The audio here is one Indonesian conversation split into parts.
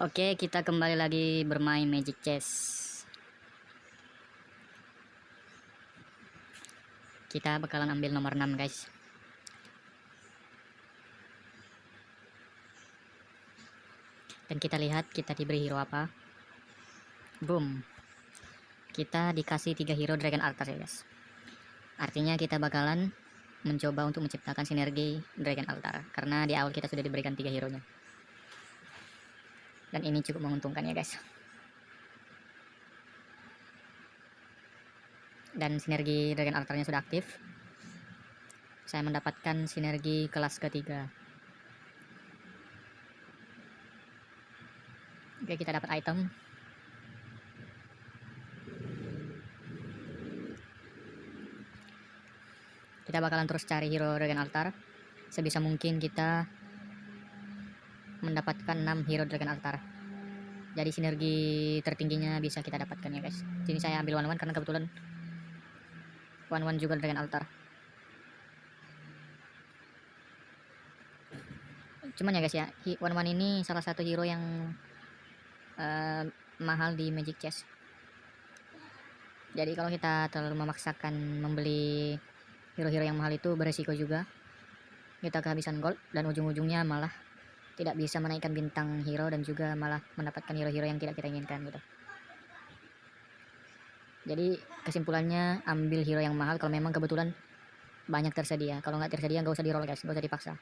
Oke, kita kembali lagi bermain Magic Chess. Kita bakalan ambil nomor 6, guys. Dan kita lihat kita diberi hero apa. Boom. Kita dikasih 3 hero Dragon Altar ya, guys. Artinya kita bakalan mencoba untuk menciptakan sinergi Dragon Altar, karena di awal kita sudah diberikan 3 hero nya. Dan ini cukup menguntungkan ya, guys. Dan sinergi Dragon Altarnya sudah aktif. Saya mendapatkan sinergi kelas ketiga. Oke, kita dapat item. Kita bakalan terus cari hero Dragon Altar. Sebisa mungkin kita mendapatkan 6 hero Dragon Altar. Jadi sinergi tertingginya bisa kita dapatkan ya, guys. Sini saya ambil one karena kebetulan one juga Dragon Altar. Cuman ya, guys ya, one ini salah satu hero yang mahal di Magic Chess. Jadi kalau kita terlalu memaksakan membeli hero-hero yang mahal itu beresiko juga. Kita kehabisan gold dan ujung-ujungnya malah tidak bisa menaikkan bintang hero dan juga malah mendapatkan hero-hero yang tidak kita inginkan gitu. Jadi kesimpulannya ambil hero yang mahal kalau memang kebetulan banyak tersedia. Kalau nggak tersedia nggak usah di roll, guys, nggak usah dipaksa.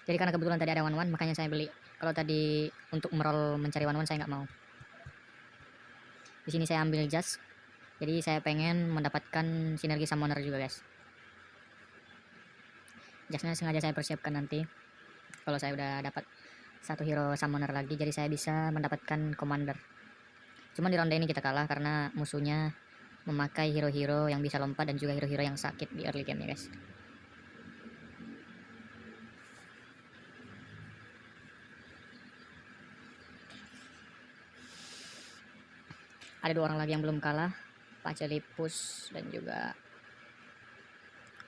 Jadi karena kebetulan tadi ada one makanya saya beli. Kalau tadi untuk meroll mencari one saya nggak mau. Di sini saya ambil Just. Jadi saya pengen mendapatkan sinergi summoner juga, guys. Justnya sengaja saya persiapkan nanti kalau saya udah dapat satu hero summoner lagi, jadi saya bisa mendapatkan commander. Cuman di ronde ini kita kalah karena musuhnya memakai hero-hero yang bisa lompat dan juga hero-hero yang sakit di early game ya, guys. Ada 2 orang lagi yang belum kalah, Pacelipus dan juga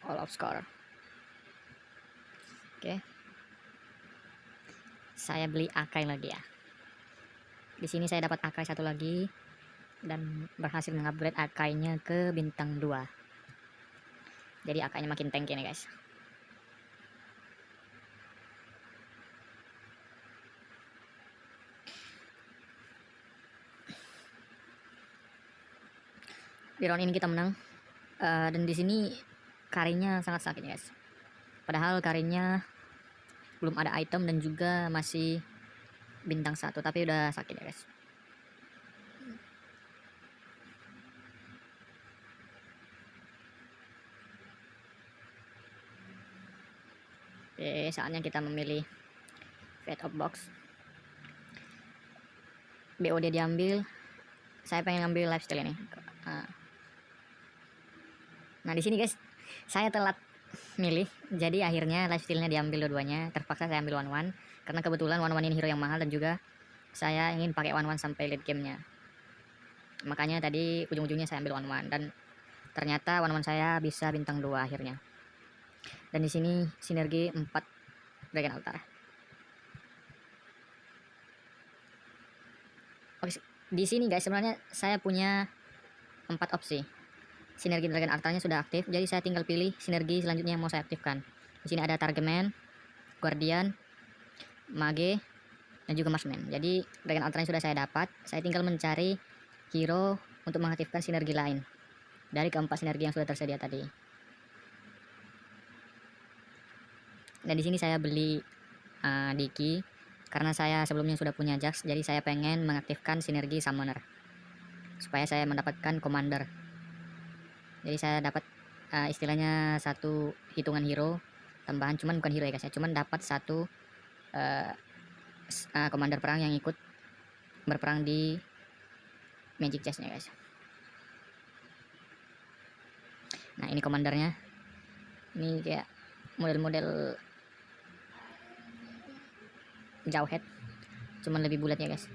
All of Score. Oke. Saya beli Akai lagi ya. Di sini saya dapat Akai satu lagi dan berhasil mengupgrade Akainya ke bintang 2. Jadi Akainya makin tanky nih, guys. Di round ini kita menang. Dan di sini Karinnya sangat sakit, guys. Padahal Karinnya belum ada item dan juga masih bintang 1, tapi udah sakit ya, guys. Oke, saatnya kita memilih Fate of Box. BOD diambil. Saya pengen ngambil lifestyle ini. Nah di sini, guys, saya telat milih, jadi akhirnya lifestyle-nya diambil dua-duanya. Terpaksa saya ambil one karena kebetulan one ini hero yang mahal dan juga saya ingin pakai one sampai late game-nya. Makanya tadi ujung-ujungnya saya ambil one dan ternyata one saya bisa bintang 2 akhirnya. Dan di sini sinergi 4 Dragon Altar. Oke, di sini, guys, sebenarnya saya punya 4 opsi. Sinergi Dragon Altarnya sudah aktif, jadi saya tinggal pilih sinergi selanjutnya yang mau saya aktifkan. Di sini ada Targeman, Guardian, Mage, dan juga Marksman. Jadi Dragon Altarnya sudah saya dapat, saya tinggal mencari hero untuk mengaktifkan sinergi lain dari keempat sinergi yang sudah tersedia tadi. Dan di sini saya beli Diki karena saya sebelumnya sudah punya Jax, jadi saya pengen mengaktifkan sinergi Summoner supaya saya mendapatkan Commander. Jadi saya dapat istilahnya satu hitungan hero tambahan, cuman bukan hero ya, guys ya, cuman dapat satu Commander perang yang ikut berperang di Magic Chess-nya, guys. Nah ini komandernya, ini kayak model-model Jawhead, cuman lebih bulat ya, guys.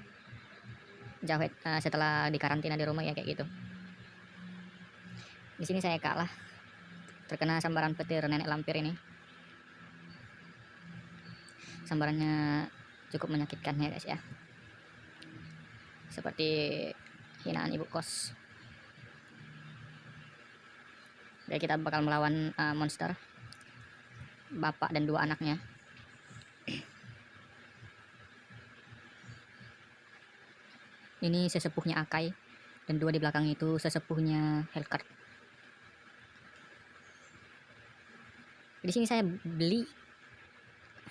Jawhead setelah dikarantina di rumah ya kayak gitu. Di sini saya kalah, terkena sambaran petir nenek lampir ini. Sambarannya cukup menyakitkan ya guys ya, seperti hinaan ibu kos. Jadi kita bakal melawan monster, bapak dan 2 anaknya. Ini sesepuhnya Akai, dan 2 di belakang itu sesepuhnya Hellcurt. Di sini saya beli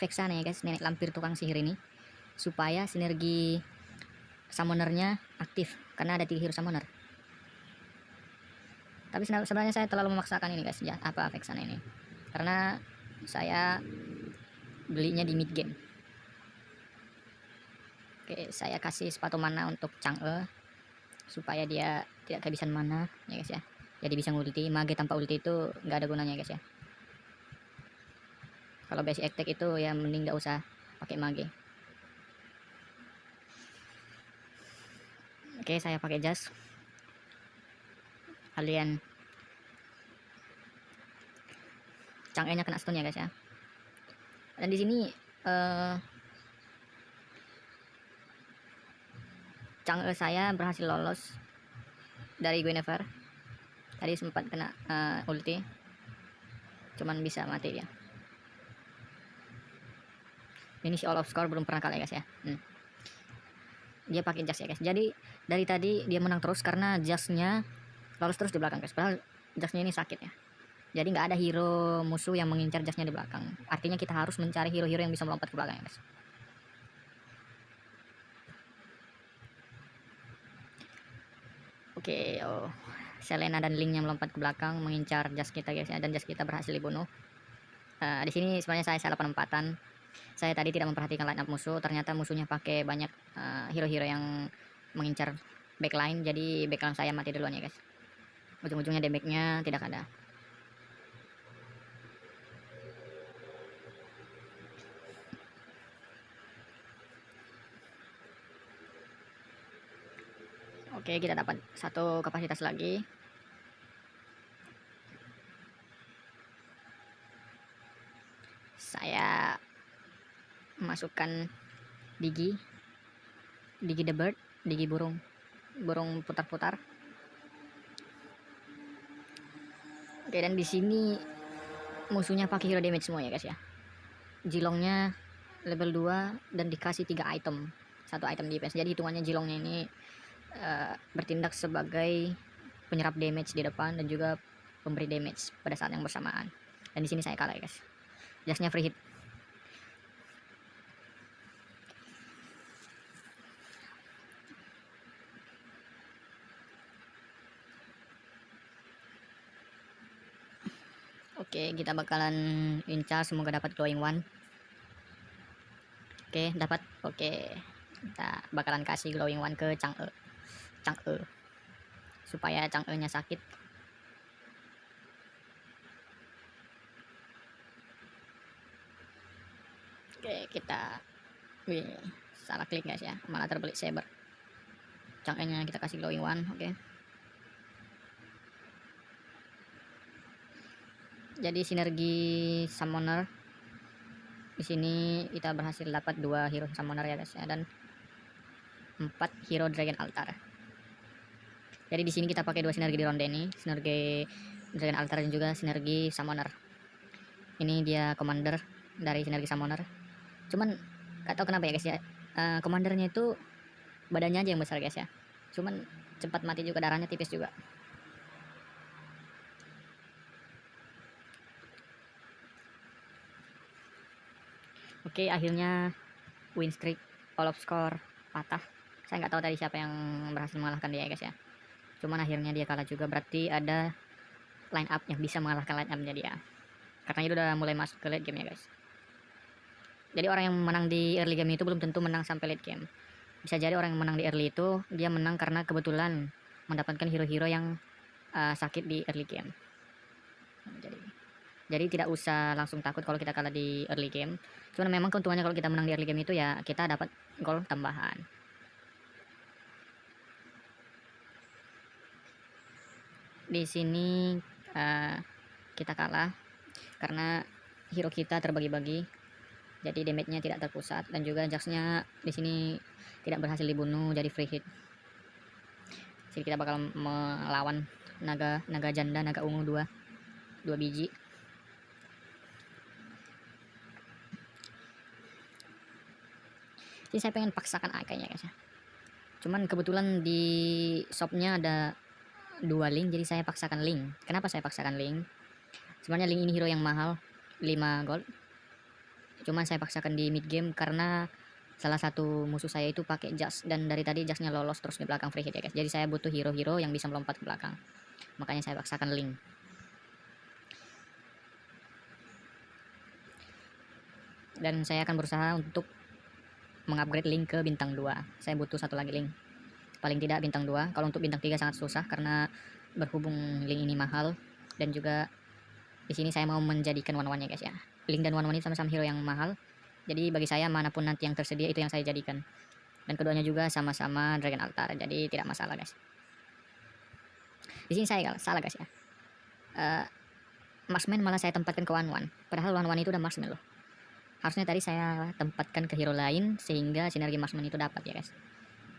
Vexana ya guys, nenek lampir tukang sihir ini, supaya sinergi summonernya aktif karena ada 3 hero summoner. Tapi sebenarnya saya terlalu memaksakan ini guys, ya apa Vexana ini, karena saya belinya di mid game. Oke, saya kasih sepatu mana untuk Chang'e supaya dia tidak kehabisan mana ya guys ya. Jadi bisa ngulti. Mage tanpa ulti itu nggak ada gunanya guys ya. Kalau basic attack itu ya mending nggak usah pakai mage. Oke, saya pakai jas. Kalian Chang'e-nya kena stun ya guys ya. Dan di sini Chang'e saya berhasil lolos dari Guinevere. Tadi sempat kena ulti, cuman bisa mati dia. Ini si All of Score belum pernah kalah ya guys ya. Dia pakai jas ya guys. Jadi dari tadi dia menang terus karena jasnya lolos terus di belakang guys. Padahal jasnya ini sakit ya. Jadi nggak ada hero musuh yang mengincar jasnya di belakang. Artinya kita harus mencari hero-hero yang bisa melompat ke belakang ya guys. Oke, Selena dan Link yang melompat ke belakang mengincar jas kita guys ya, dan jas kita berhasil dibunuh. Di sini sebenarnya saya salah penempatan. Saya tadi tidak memperhatikan line up musuh, ternyata musuhnya pakai banyak hero-hero yang mengincar backline, jadi backline saya mati duluan ya guys. Ujung-ujungnya damage-nya tidak ada. Oke, kita dapat 1 kapasitas lagi. Saya masukkan Digi the bird, Digi burung putar-putar. Oke, dan di sini musuhnya pakai hero damage semua ya guys ya. Jilongnya level 2 dan dikasih 3 item, 1 item defense. Jadi hitungannya Jilongnya ini bertindak sebagai penyerap damage di depan dan juga pemberi damage pada saat yang bersamaan. Dan di sini saya kalah ya guys. Jasnya free hit. Oke, kita bakalan incar, semoga dapat glowing one. Oke, dapat. Oke, kita bakalan kasih glowing one ke Chang'e supaya Chang'e-nya sakit. Oke, kita salah klik guys ya, malah terbelit saber. Chang'e-nya kita kasih glowing one. Oke. Jadi sinergi summoner di sini kita berhasil dapat 2 hero summoner ya guys ya, dan 4 hero dragon altar. Jadi di sini kita pakai 2 sinergi di ronde ini, sinergi dragon altar dan juga sinergi summoner. Ini dia commander dari sinergi summoner. Cuman gak tahu kenapa ya guys ya, komandernya itu badannya aja yang besar guys ya, cuman cepat mati juga, darahnya tipis juga. Oke, akhirnya win streak all of score patah. Saya nggak tahu tadi siapa yang berhasil mengalahkan dia ya guys ya, cuman akhirnya dia kalah juga. Berarti ada line up yang bisa mengalahkan line upnya dia, karena itu udah mulai masuk ke late game ya guys. Jadi orang yang menang di early game itu belum tentu menang sampai late game. Bisa jadi orang yang menang di early itu dia menang karena kebetulan mendapatkan hero-hero yang sakit di early game. Jadi tidak usah langsung takut kalau kita kalah di early game. Cuman memang keuntungannya kalau kita menang di early game itu ya kita dapat gol tambahan. Di sini kita kalah karena hero kita terbagi-bagi. jadi damage-nya tidak terpusat, dan juga Jax-nya di sini tidak berhasil dibunuh, jadi free hit. Jadi kita bakal melawan naga janda, naga ungu dua biji. Jadi saya pengen paksakan kayaknya guys ya. Cuman kebetulan di shopnya ada 2 link, jadi saya paksakan link. Kenapa saya paksakan link? Sebenarnya link ini hero yang mahal, 5 gold. Cuman saya paksakan di mid game karena salah satu musuh saya itu pakai Jax, dan dari tadi Jaxnya lolos terus di belakang free hit ya guys. Jadi saya butuh hero-hero yang bisa melompat ke belakang. Makanya saya paksakan link. Dan saya akan berusaha untuk mengupgrade link ke bintang 2. Saya butuh satu lagi link. Paling tidak bintang 2. Kalau untuk bintang 3 sangat susah karena berhubung link ini mahal, dan juga di sini saya mau menjadikan one-one-nya guys ya. Link dan one-one ini sama-sama hero yang mahal. Jadi bagi saya manapun nanti yang tersedia itu yang saya jadikan. Dan keduanya juga sama-sama Dragon Altar. Jadi tidak masalah guys. Di sini saya salah guys ya. Marksman malah saya tempatkan ke one-one. Padahal one-one itu udah marksman loh. Harusnya tadi saya tempatkan ke hero lain sehingga sinergi marksman itu dapat ya guys.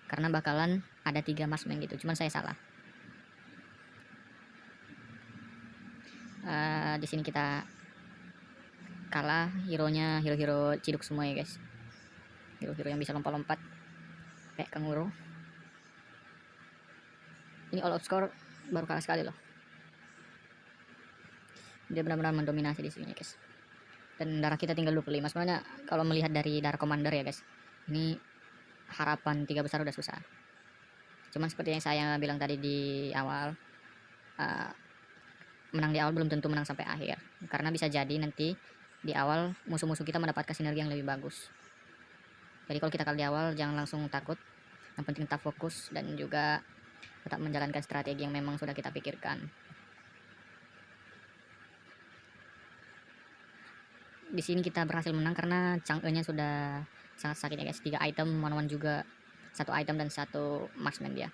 Karena bakalan ada 3 marksman gitu. Cuman saya salah. Di sini kita kalah, hero-nya hero-hero ciduk semua ya guys. Hero-hero yang bisa lompat-lompat kayak kanguru. Ini all out score baru kalah sekali loh. Dia benar-benar mendominasi di sini guys. Dan darah kita tinggal 25. Sebenarnya kalau melihat dari darah commander ya guys, ini harapan 3 besar udah susah. Cuman seperti yang saya bilang tadi di awal, menang di awal belum tentu menang sampai akhir. Karena bisa jadi nanti di awal musuh-musuh kita mendapatkan sinergi yang lebih bagus. Jadi kalau kita kalah di awal jangan langsung takut. Yang penting tetap fokus dan juga tetap menjalankan strategi yang memang sudah kita pikirkan. Di sini kita berhasil menang karena Chang'e-nya sudah sangat sakit ya guys. 3 item, one-one juga 1 item dan 1 marksman dia.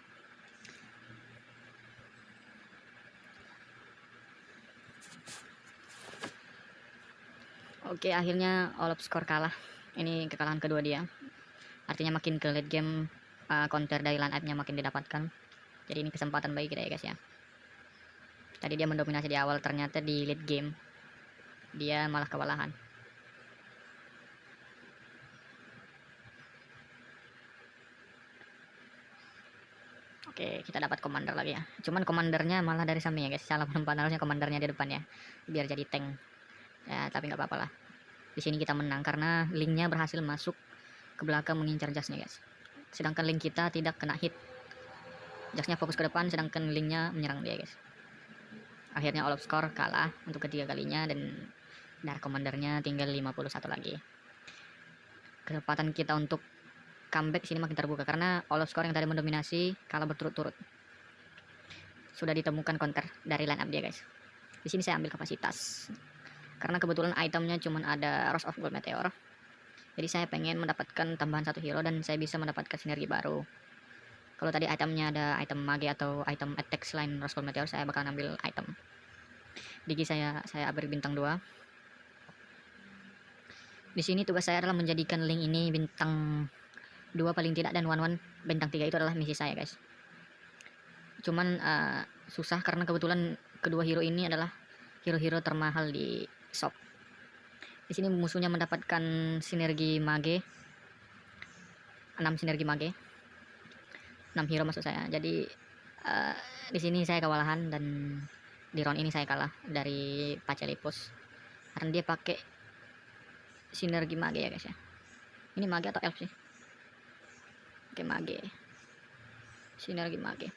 Oke, akhirnya all out score kalah. Ini kekalahan kedua dia. Artinya makin ke late game counter dari line up-nya makin didapatkan. Jadi ini kesempatan bagi kita ya guys ya. Tadi dia mendominasi di awal, ternyata di late game dia malah kewalahan. Oke, kita dapat commander lagi ya. Cuman commandernya malah dari samping ya guys. Salah penempatan, harusnya commandernya di depan ya, biar jadi tank. Ya, tapi nggak apa-apa lah. Di sini kita menang karena linknya berhasil masuk ke belakang mengincar Jaxnya guys. Sedangkan link kita tidak kena hit. Jaxnya fokus ke depan, sedangkan linknya menyerang dia guys. Akhirnya all out score kalah untuk ketiga kalinya, dan darah commandernya tinggal 51 lagi. Kesempatan kita untuk comeback sini makin terbuka karena all out score yang tadi mendominasi kalah berturut-turut. Sudah ditemukan counter dari line up dia guys. Di sini saya ambil kapasitas karena kebetulan itemnya cuma ada Rose of Gold Meteor. Jadi saya pengen mendapatkan tambahan 1 hero dan saya bisa mendapatkan sinergi baru. Kalau tadi itemnya ada item mage atau item attack selain Rose Gold Meteor, saya bakal ambil item. Digi saya upgrade bintang 2. Di sini tugas saya adalah menjadikan link ini bintang 2 paling tidak, dan one-one bintang 3 itu adalah misi saya guys. Cuman susah karena kebetulan kedua hero ini adalah hero-hero termahal di shop. Di sini musuhnya mendapatkan sinergi mage, 6 sinergi mage, 6 hero maksud saya. Jadi di sini saya kewalahan, dan di round ini saya kalah dari Pacelipus karena dia pakai sinergi mage ya guys ya. Ini mage atau elf sih? Oke, mage, sinergi mage.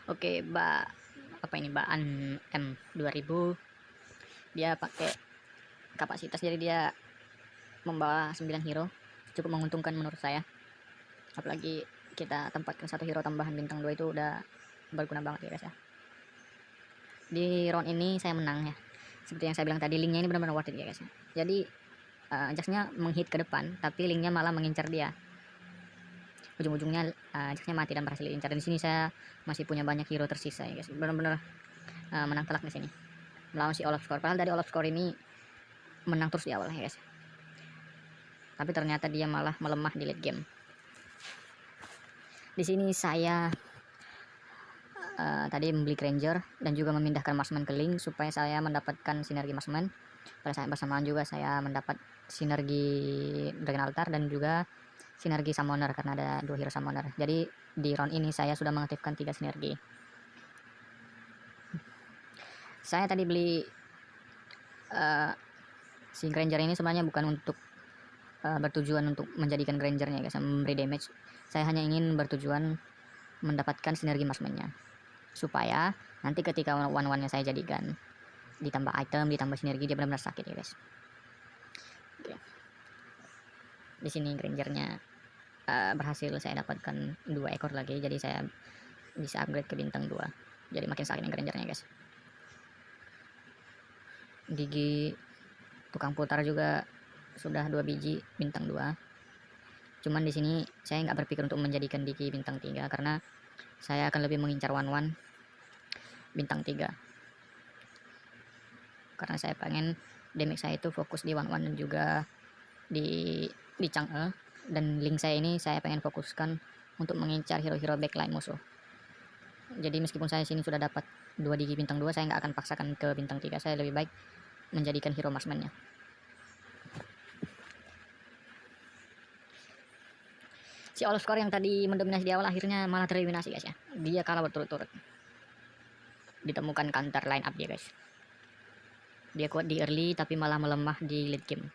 Oke, apa ini, Baan M2000. Dia pakai kapasitas, jadi dia membawa 9 hero. Cukup menguntungkan menurut saya. Apalagi kita tempatkan 1 hero tambahan bintang 2 itu udah berguna banget ya guys ya. Di round ini saya menang ya. Seperti yang saya bilang tadi, linknya ini benar-benar worth it ya guys ya. Jadi Jaxnya menghit ke depan, tapi linknya malah mengincar dia. ujung-ujungnya Jaxnya mati dan berhasil diincar. Dan di sini saya masih punya banyak hero tersisa ya guys, benar-benar menang telak di sini melawan si Olaf Score. Padahal dari Olaf Score ini menang terus di awal ya guys, tapi ternyata dia malah melemah di late game. Di sini saya tadi membeli Granger dan juga memindahkan Marksman ke Link supaya saya mendapatkan sinergi Marksman. Pada saat bersamaan juga saya mendapat sinergi Dragon Altar dan juga sinergi Summoner karena ada 2 hero Summoner. Jadi di round ini saya sudah mengaktifkan 3 sinergi. Saya tadi beli si Granger ini sebenarnya bukan untuk bertujuan untuk menjadikan Grangernya guys, memberi damage. Saya hanya ingin bertujuan mendapatkan sinergi Marksman-nya, supaya nanti ketika one-one-nya saya jadikan ditambah item, ditambah sinergi, dia benar-benar sakit ya guys. Oke. Di sini Grangernya berhasil saya dapatkan 2 ekor lagi, jadi saya bisa upgrade ke bintang 2. Jadi makin sakit Grangernya guys. Gigi tukang putar juga sudah 2 biji bintang 2. Cuman di sini saya nggak berpikir untuk menjadikan Diki bintang 3 karena saya akan lebih mengincar one-one bintang 3. Karena saya pengen damage saya itu fokus di one-one dan juga di Chang'e, dan Link saya ini saya pengen fokuskan untuk mengincar hero-hero backline musuh. Jadi meskipun saya sini sudah dapat 2 Diki bintang 2, saya nggak akan paksakan ke bintang 3. Saya lebih baik menjadikan hero marksman-nya. Si Olaf Score yang tadi mendominasi di awal akhirnya malah tereliminasi guys ya. Dia kalah berturut-turut. Ditemukan counter line up dia guys. Dia kuat di early tapi malah melemah di late game.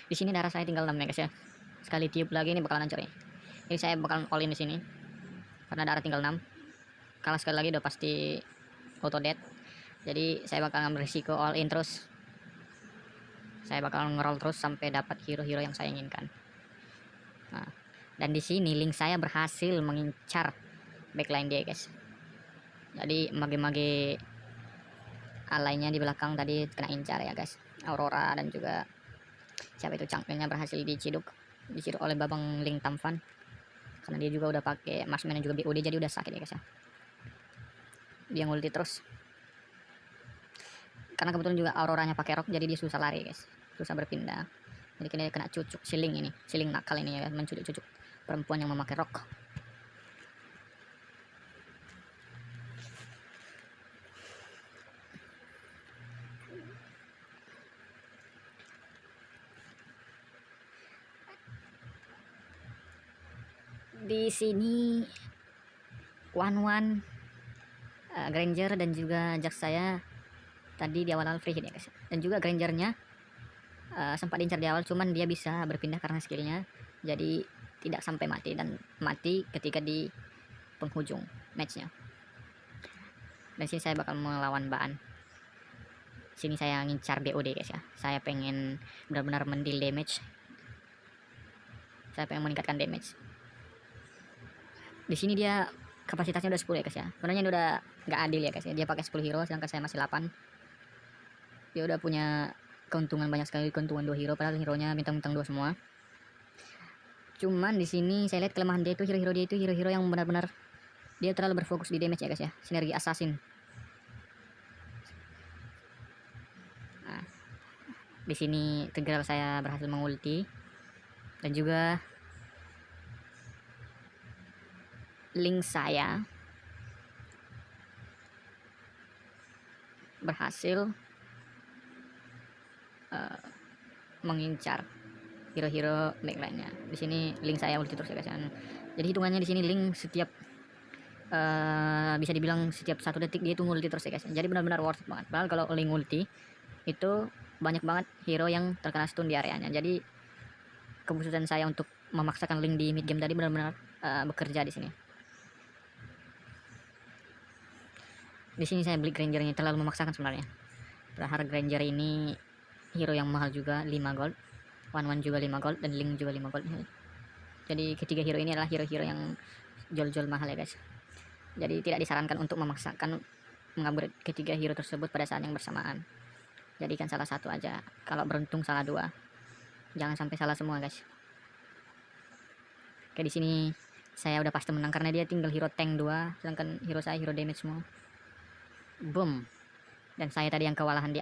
Di sini darah saya tinggal 6 ya guys ya. Sekali tiup lagi ini bakalan hancur ya. Jadi saya bakalan all in di sini. Karena darah tinggal 6. Kalah sekali lagi udah pasti auto death. Jadi saya bakal ngambil risiko all in terus. Saya bakal ngeroll terus sampai dapat hero-hero yang saya inginkan. Nah, dan di sini Link saya berhasil mengincar backline dia guys. Jadi mage-mage alainya di belakang tadi kena incar ya guys. Aurora dan juga siapa itu Chang'e-nya berhasil diciduk oleh babang Link Tamfan. Karena dia juga udah pakai Marksman dan juga BOD, jadi udah sakit ya guys ya. Dia ngulti terus. Karena kebetulan juga Auroranya pakai rock, jadi dia susah lari guys, susah berpindah. Jadi kena cucuk siling ini, siling nakal ini ya, mencucuk-cucuk perempuan yang memakai rock. Di sini one-one Granger dan juga Jax saya tadi di awal-awal free hit ya guys. Dan juga Grangernya sempat diincar di awal, cuman dia bisa berpindah karena skillnya, jadi tidak sampai mati, dan mati ketika di penghujung matchnya. Dan sini saya bakal melawan Baan. Sini saya ngincar BOD guys ya. Saya pengen benar-benar mendil damage. Saya pengen meningkatkan damage. Di sini dia kapasitasnya udah 10 ya guys ya. Sebenarnya ini udah nggak adil ya guys ya. Dia pakai 10 hero sedangkan saya masih 8. Dia udah punya keuntungan banyak sekali, keuntungan 2 hero padahal hero-nya bintang-bintang 2 semua. Cuman di sini saya lihat kelemahan dia itu hero-hero yang benar-benar dia terlalu berfokus di damage ya guys ya. Sinergi assassin. Nah, di sini Tegral saya berhasil mengulti dan juga Link saya berhasil mengincar hero-hero backline-nya. Di sini Link saya ulti terus ya guys. Jadi hitungannya di sini Link setiap bisa dibilang setiap 1 detik dia itu ulti terus ya guys. Jadi benar-benar worth it banget. Padahal kalau Link ulti itu banyak banget hero yang terkena stun di areanya. Jadi keputusan saya untuk memaksakan Link di mid game tadi benar-benar bekerja di sini. Di sini saya beli Grangernya terlalu memaksakan sebenarnya. Padahal Granger ini hero yang mahal juga, 5 gold. One-one juga 5 gold dan Link juga 5 gold. Jadi ketiga hero ini adalah hero-hero yang jual-jual mahal ya guys. Jadi tidak disarankan untuk memaksakan mengupgrade ketiga hero tersebut pada saat yang bersamaan. Jadikan salah satu aja. Kalau beruntung salah dua. Jangan sampai salah semua, guys. Oke, di sini saya udah pasti menang karena dia tinggal hero tank 2, sedangkan hero saya hero damage semua. Boom. Dan saya tadi yang kewalahan di